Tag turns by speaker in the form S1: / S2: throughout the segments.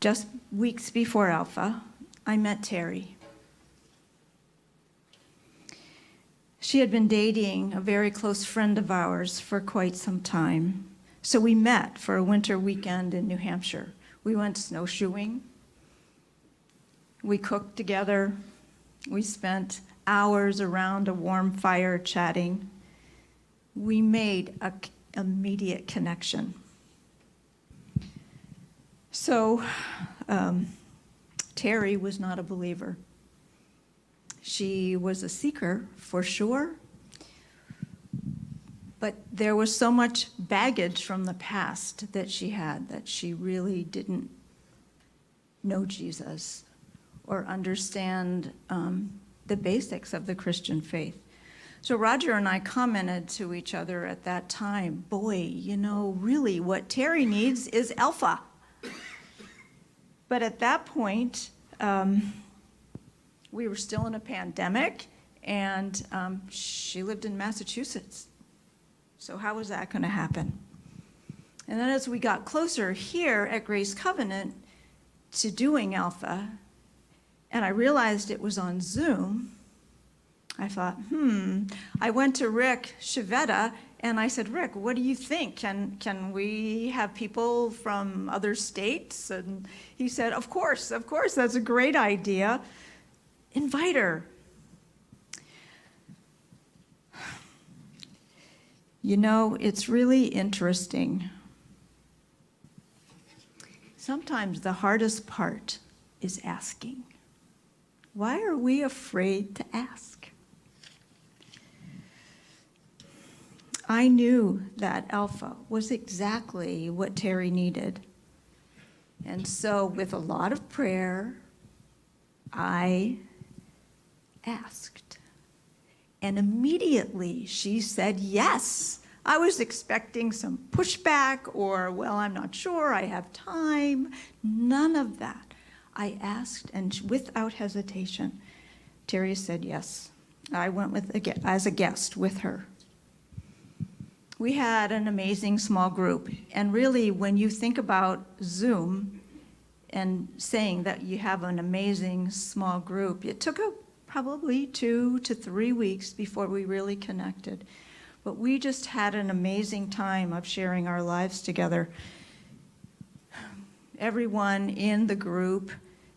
S1: Just weeks before Alpha, I met Terry. She had been dating a very close friend of ours for quite some time. So we met for a winter weekend in New Hampshire. We went snowshoeing. We cooked together. We spent hours around a warm fire chatting. We made an immediate connection. So Terry was not a believer. She was a seeker, for sure, but there was so much baggage from the past that she had that she really didn't know Jesus or understand the basics of the Christian faith. So Roger and I commented to each other at that time, boy, really what Terry needs is Alpha. But at that point, we were still in a pandemic, and she lived in Massachusetts. So how was that going to happen? And then as we got closer here at Grace Covenant to doing Alpha, and I realized it was on Zoom, I thought, I went to Rick Chivetta, and I said, Rick, what do you think? Can we have people from other states? And he said, of course, that's a great idea. Invite her. It's really interesting. Sometimes the hardest part is asking. Why are we afraid to ask? I knew that Alpha was exactly what Terry needed. And so with a lot of prayer, I asked. And immediately she said yes. I was expecting some pushback or, well, I'm not sure, I have time. None of that. I asked, and without hesitation, Terry said yes. I went as a guest with her. We had an amazing small group. And really, when you think about Zoom and saying that you have an amazing small group, it took probably 2 to 3 weeks before we really connected. But we just had an amazing time of sharing our lives together. Everyone in the group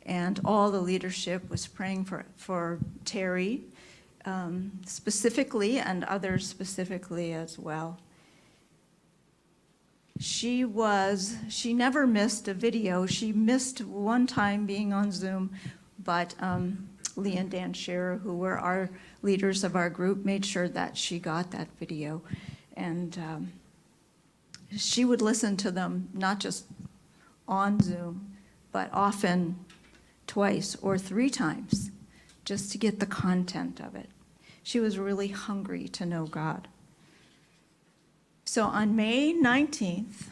S1: and all the leadership was praying for Terry specifically, and others specifically as well. She never missed a video. She missed one time being on Zoom, but Lee and Dan Scherer, who were our leaders of our group, made sure that she got that video. And she would listen to them, not just on Zoom, but often twice or 3 times, just to get the content of it. She was really hungry to know God. So on May 19th,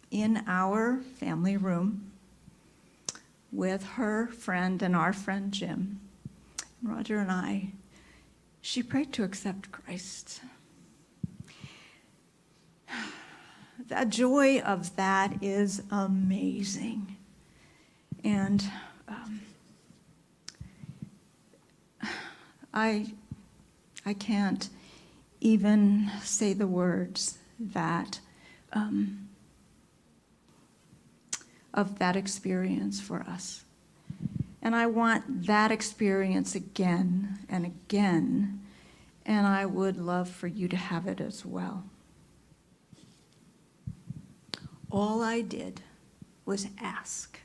S1: in our family room, with her friend and our friend Jim, Roger and I, she prayed to accept Christ. The joy of that is amazing. And I can't even say the words that of that experience for us. And I want that experience again and again, and I would love for you to have it as well. All I did was ask.